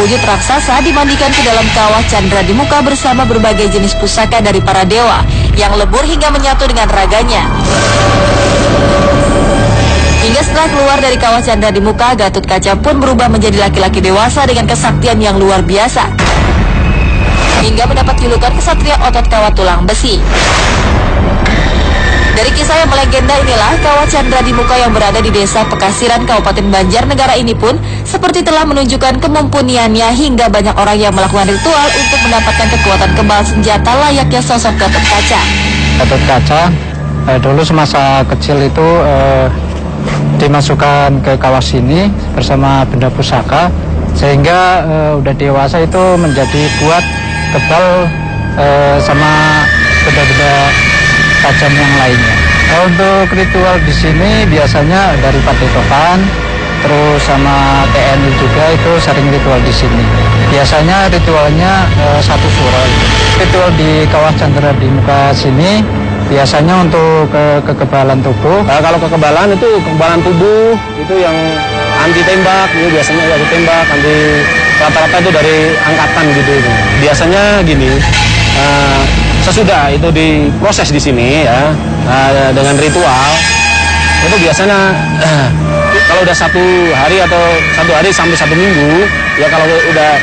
berwujud raksasa dimandikan ke dalam kawah Candra di Muka bersama berbagai jenis pusaka dari para dewa yang lebur hingga menyatu dengan raganya. Hingga setelah keluar dari kawah Candra di Muka, Gatot Kaca pun berubah menjadi laki-laki dewasa dengan kesaktian yang luar biasa, hingga mendapat julukan kesatria otot kawat tulang besi. Dari kisah yang melegenda inilah, kawah Candra di Muka yang berada di desa Pekasiran, Kabupaten Banjarnegara ini pun seperti telah menunjukkan kemumpuniannya hingga banyak orang yang melakukan ritual untuk mendapatkan kekuatan kebal senjata layaknya sosok Gatot Kaca. Gatot Kaca dulu semasa kecil itu dimasukkan ke kawah sini bersama benda pusaka, sehingga udah dewasa itu menjadi kuat, kebal sama benda-benda tajam yang lainnya. Untuk ritual di sini biasanya dari Padepokan, terus sama TNI juga itu sering ritual di sini. Biasanya ritualnya satu surah. Ritual di kawah Candra di Muka sini biasanya untuk kekebalan tubuh. Kalau kekebalan itu kekebalan tubuh itu yang anti tembak, itu biasanya anti tembak, anti rata-rata itu dari angkatan gitu. Biasanya gini. Sesudah itu diproses di sini ya, dengan ritual itu biasanya kalau udah 1 hari atau 1 hari sampai 1 minggu ya, kalau udah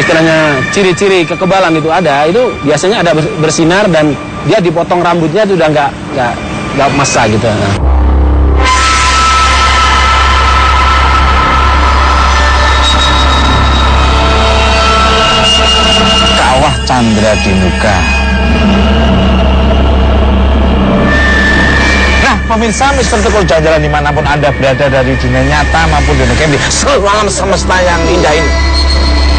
istilahnya ciri-ciri kekebalan itu ada, itu biasanya ada bersinar dan dia dipotong rambutnya itu udah nggak masa gitu. Kawah Candra di Muka. Nah, pemirsa Mister Tukul Jalan-Jalan dimanapun Anda berada dari dunia nyata maupun dunia game, seluruh alam semesta yang indah ini.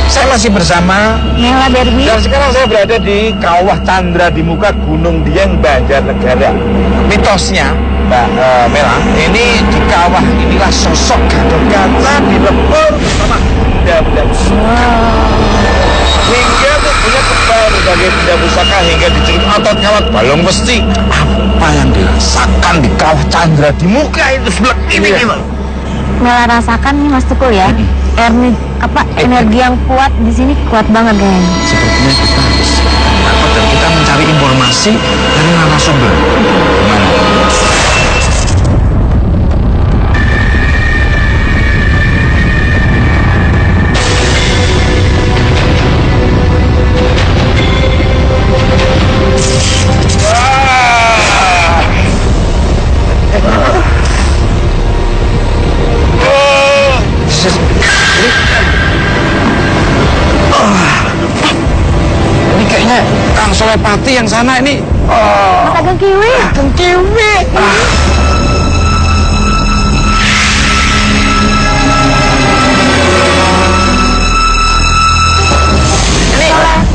Saya masih bersama Mela Derby. Dan sekarang saya berada di Kawah Candra di Muka Gunung Dieng, Banjarnegara. Mitosnya, Mbak Mela, ini di kawah inilah sosok Gatot Kaca dilebur bersama benda-benda pusaka. Hingga tubuhnya kebal berbagai benda pusaka hingga dicerit otot kawat balong besi. Apa yang dirasakan di Kawah Candra di Muka itu sebelah ini gitu? Mela rasakan nih Mas Tukul ya. Energi yang kuat di sini kuat banget kayaknya. Sepertinya kita harus dapat dan kita mencari informasi dari narasumber. Gimana? Ini kayaknya Kang Solepati yang sana ini. Mas Ageng Kiwi. Ageng Kiwi.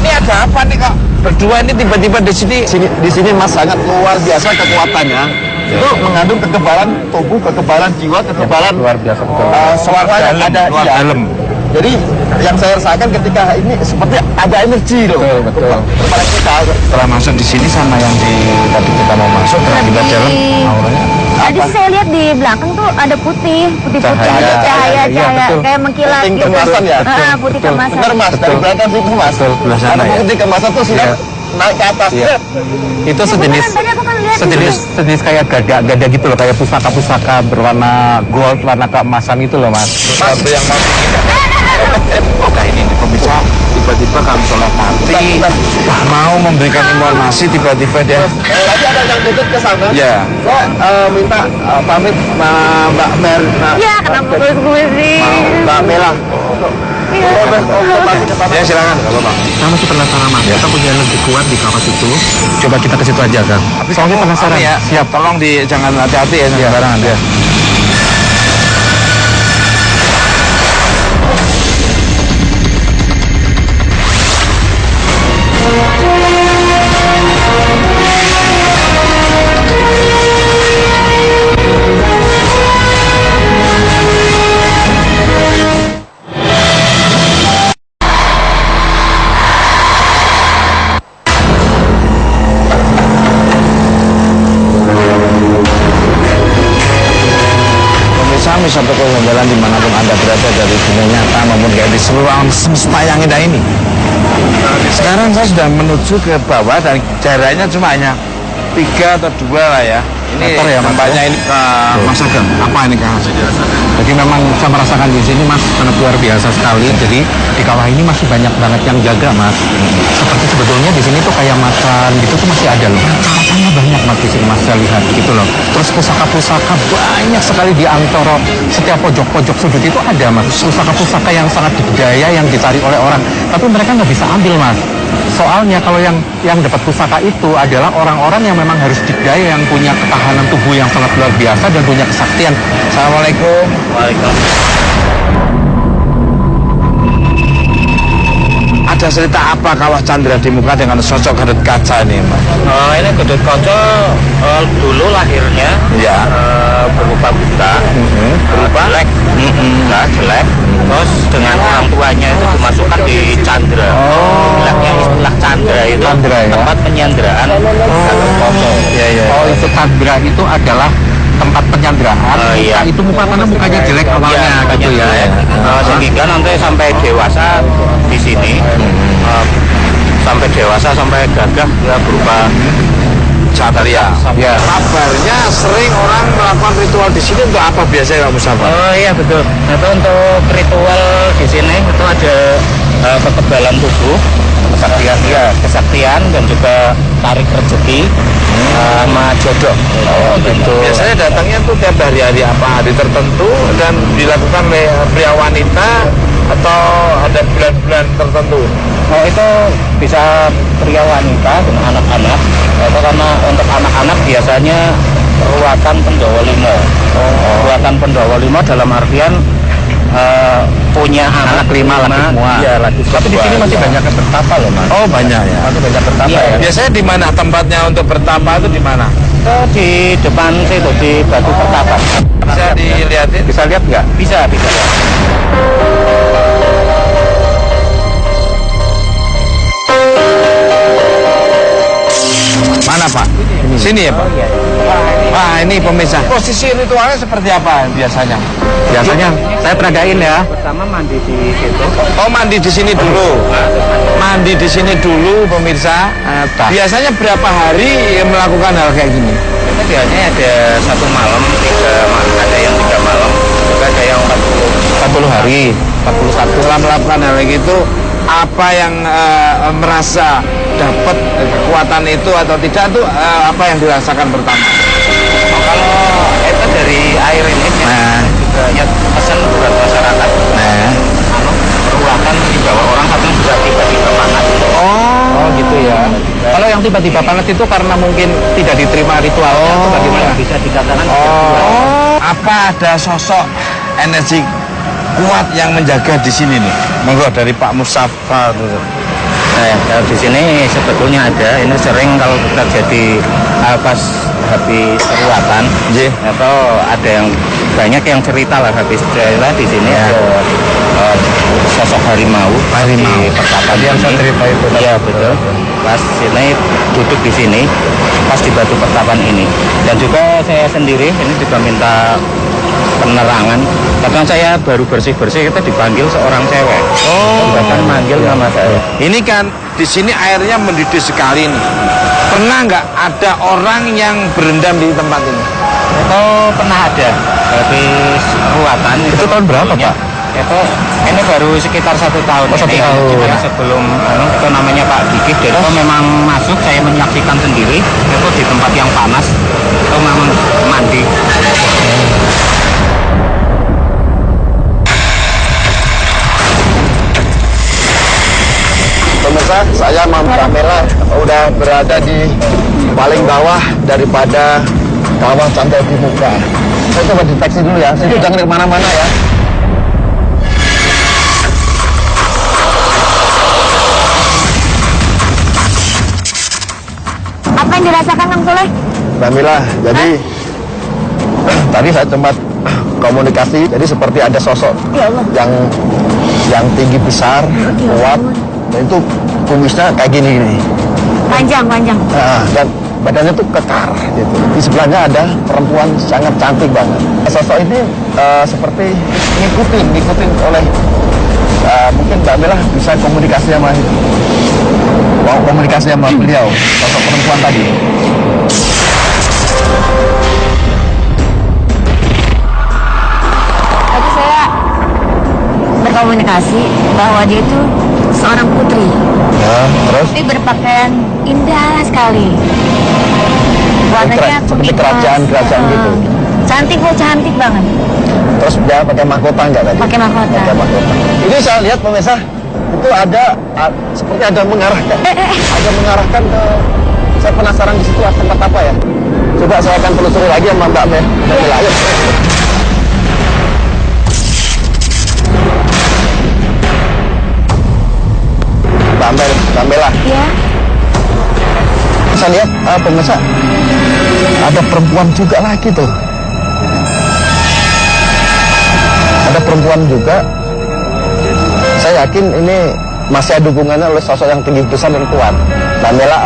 Ini ada apa nih kok? Berdua ini tiba-tiba di sini Mas sangat luar biasa kekuatannya. Itu mengandung kekebalan tubuh, kekebalan jiwa, kekebalan luar biasa betul. Suaranya ada luar dalam. Jadi yang saya rasakan ketika ini seperti ada energi loh. Betul. Kepada kita setelah masuk di sini sama yang tadi kita mau masuk kita dalam auranya. Tadi saya lihat di belakang tuh ada putih cahaya kayak mengkilat gitu. Kemasan ya? Putih kemasan. Benar Mas, dari belakang situ Mas. Betul, sana ya. Putih kemasan tuh sudah naik ke atas. Iya. Itu sejenis kayak gada gitu loh, kayak pusaka berwarna gold, warna keemasan itu loh Mas. Sesuatu yang mau nah ini pemirsa, tiba-tiba Kang Solepati mau memberikan informasi, tiba-tiba dia tadi ada yang tutup ke sana. Ya. Saya minta pamit Mbak Mer. Ya, kenapa gue sih? Mbak Mela. Ya silakan. Gak apa-apa. Saya masih penasaran Mas, kita punya lebih kuat di kawah itu. Coba kita ke situ aja kan. Soalnya penasaran ya. Siap. Tolong jangan hati-hati ya sembarangan ya. pemirsa Toko Jalan dimanapun Anda berada dari dunia nyata maupun di seluruh alam semesta yang indah ini. Sekarang saya sudah menuju ke bawah dan jaraknya cuma hanya 3 atau 2 lah ya. Ini Meter ya, Mas, tempatnya ini Mas Agam. Apa ini Kang? Jadi memang saya merasakan di sini Mas sangat luar biasa sekali. Jadi di kawah ini masih banyak banget yang jaga Mas. Seperti sebetulnya di sini tuh kayak macan gitu tuh masih ada loh. Macannya banyak Mas di sini Mas saya lihat gitu loh. Terus pusaka-pusaka banyak sekali di antara setiap pojok-pojok sudut itu ada Mas. Pusaka-pusaka yang sangat digdaya yang dicari oleh orang. Tapi mereka nggak bisa ambil Mas. Soalnya kalau yang dapat pusaka itu adalah orang-orang yang memang harus digdaya, yang punya ketahanan tubuh yang sangat luar biasa dan punya kesaktian. Assalamualaikum. Ada cerita apa Kawah Candra di Muka dengan sosok Gatot Kaca ini, Mas? Ini Gatot Kaca dulu lahirnya Ya. berupa buta, berupa jelek, jelek. Terus dengan orang tuanya itu dimasukkan di Candra. Istilahnya istilah Candra itu Candra, ya? tempat penyanderaan Gatot Kaca. Oh itu Candra itu adalah tempat penyanderaan. Iya. Itu karena mukanya jelek awalnya gitu ya. Sehingga nanti sampai dewasa di sini, sampai dewasa sampai gagah ya berupa Satria. Ya. Kabarnya sering orang melakukan ritual di sini untuk apa biasanya Pak Mustafa? Oh iya betul. Itu untuk ritual di sini itu ada kekebalan tubuh, kesaktian dan juga tarik rezeki sama jodoh. Oh gitu. Biasanya datangnya tuh tiap hari apa hari tertentu dan dilakukan oleh pria wanita atau ada bulan-bulan tertentu? Oh itu bisa pria wanita dan anak-anak. Itu karena untuk anak-anak biasanya ruatan Pendowo Limo. Ruatan Pendowo Limo dalam artian punya anak 5 laki semua. Iya, laki semua. Tapi di sini masih banyak yang bertapa loh Mas. Oh banyak ya. Masih banyak bertapa Iya. ya. Biasanya di mana tempatnya untuk bertapa itu di mana? Itu di depan situ di Batu Pertapa. Bisa dilihatin? Bisa lihat nggak? Bisa. Mana Pak? Sini ya Pak? Iya. Wah ini pemirsa. Posisi ritualnya seperti apa biasanya? Biasanya saya peragain ya. Pertama mandi di situ. Oh mandi di sini dulu. Mandi di sini dulu pemirsa. Biasanya berapa hari melakukan hal kayak gini? Itu biasanya ada 1 malam, 3 malam, ada yang 3 malam, juga ada yang 40 hari. 41 setelah melakukan hal kayak gitu, apa yang merasa dapat kekuatan itu atau tidak tuh apa yang dirasakan pertama? kalau itu dari air ini juga ya pesan buat masyarakat. Ruatan di bawah orang kadang bisa tiba-tiba panas. Oh gitu ya. Kalau yang tiba-tiba panas itu karena mungkin tidak diterima ritualnya atau bagaimana? Bisa dikatakan Apa ada sosok energi kuat yang menjaga di sini nih? Monggo dari Pak Mustafa. Kalau di sini sebetulnya ada. Ini sering kalau terjadi pas habis ruatan, atau ada yang banyak yang cerita lah habis cerita di sini ada sosok harimau. Di pertapa yang saya cerita itu. Iya betul. Pas sini duduk di sini, pas di batu pertapan ini. Dan juga saya sendiri ini juga minta penerangan. Karena saya baru bersih-bersih kita dipanggil seorang cewek. Bahkan manggil nama saya. Ini kan di sini airnya mendidih sekali nih. Pernah nggak ada orang yang berendam di tempat ini? Itu pernah ada habis ruatan. Itu tahun berapa Pak? Ini baru sekitar 1 tahun. Oh, 1 tahun. Karena sebelum itu namanya Pak Dikit, dan itu memang masuk, saya menyaksikan sendiri itu di tempat yang panas itu memang mandi. Pemirsa, saya Mam Kamela udah berada di paling bawah daripada Kawah Candra di Muka. Saya coba deteksi dulu ya, saya jangan kemana-mana ya. Apa yang dirasakan Kang Soleh? Kamila, jadi tadi saya sempat komunikasi, jadi seperti ada sosok Ya Allah. yang tinggi besar, kuat, dan itu kumisnya kayak gini. Panjang. Nah, dan badannya tuh kekar gitu. Di sebelahnya ada perempuan sangat cantik banget. Sosok ini seperti ngikutin oleh mungkin Mbak Mela bisa komunikasi sama beliau, sosok perempuan tadi. Tadi saya berkomunikasi bahwa dia itu seorang putri. Ya, terus Tapi berpakaian indah sekali. Warnanya seperti kuning kerajaan emas. gitu. Cantik, cantik banget. Terus dia pakai mahkota nggak tadi? Pakai mahkota. Pakai mahkota. Ini saya lihat pemirsa itu ada seperti ada mengarahkan ke. Saya penasaran di situ tempat apa ya? Coba saya akan telusuri lagi sama Mbak Mela. Ayo. Mbak Mela. Ya. Saya lihat pemirsa ada perempuan juga lagi tuh. Ada perempuan juga. Saya yakin ini masih ada hubungannya oleh sosok yang tinggi besar dan kuat. Mbak Mela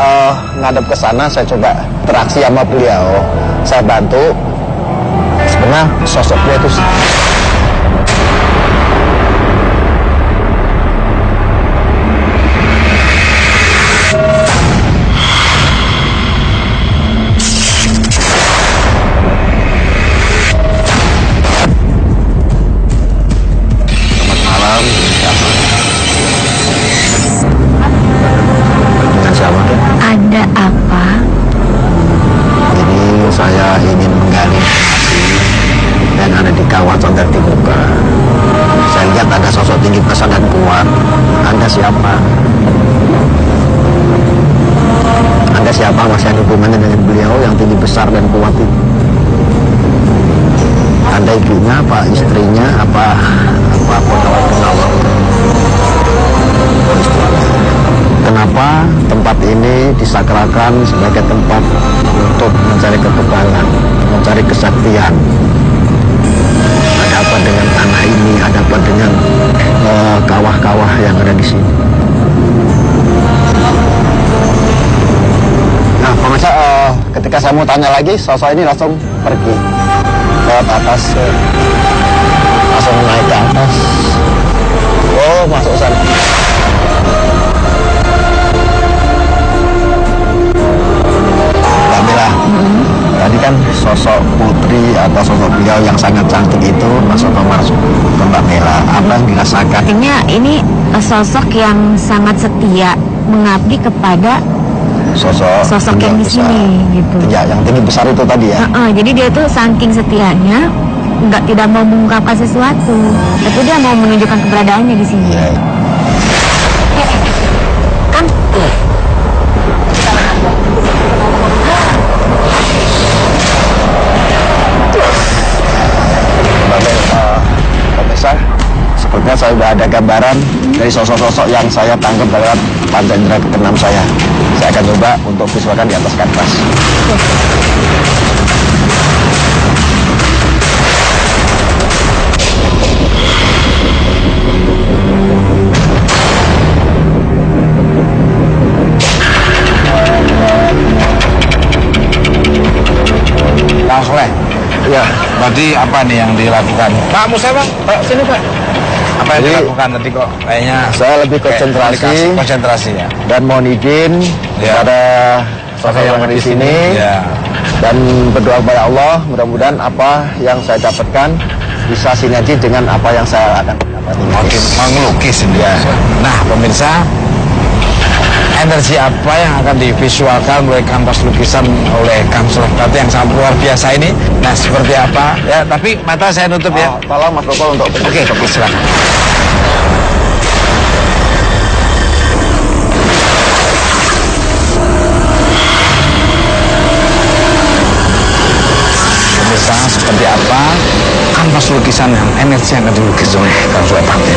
ngadep ke sana, saya coba interaksi sama beliau. Saya bantu. Sebenarnya sosoknya itu Ada apa? ini saya ingin menggali informasi dan ada di kawah Candra di Muka. Saya lihat ada sosok tinggi besar dan kuat. Anda siapa? Anda siapa? Masih ada hubungannya dengan beliau yang tinggi besar dan kuat itu? Anda ibunya, apa istrinya, apa pengawal? Kenapa tempat ini disakralkan sebagai tempat untuk mencari kekebalan, mencari kesaktian? Ada apa dengan tanah ini? Ada apa dengan kawah-kawah yang ada di sini? Nah, pemirsa, ketika saya mau tanya lagi, sosok ini langsung pergi lewat atas, langsung naik ke atas. Oh, masuk sana. Tadi kan sosok putri atau sosok beliau yang sangat cantik itu masuk ke Mbak Mela. Apa yang dirasakan? Artinya ini sosok yang sangat setia mengabdi kepada sosok yang di sini gitu. Ya, yang tinggi besar itu tadi ya. Jadi dia tuh saking setianya tidak mau mengungkapkan sesuatu, tapi dia mau menunjukkan keberadaannya di sini. Ya. Kan Pemirsa, sepertinya saya sudah ada gambaran dari sosok-sosok yang saya tangkap dalam panca indera keenam saya. Saya akan coba untuk visualkan di atas kanvas. Kang Soleh, Ya, berarti apa nih yang dilakukan? Pak Musa, Bang, Pak sini Pak. Apa yang Jadi, dilakukan tadi kok kayaknya saya lebih kayak konsentrasi. konsentrasi ya. dan mohon izin Ya. kepada sosok yang ada di sini Ya. dan berdoa kepada Allah, mudah-mudahan apa yang saya dapatkan bisa sinergi dengan apa yang saya akan dapatkan. Makin mengelukis ini. Ya. Nah, pemirsa, energi apa yang akan divisualkan oleh kanvas lukisan oleh Kang Soleh Prati yang sangat luar biasa ini? Nah, seperti apa? Ya, tapi mata saya nutup ya. Tolong Mas Koko untuk Oke, silakan. Pemirsa, seperti apa kanvas lukisan yang energi yang akan dilukis oleh Kang Soleh Prati?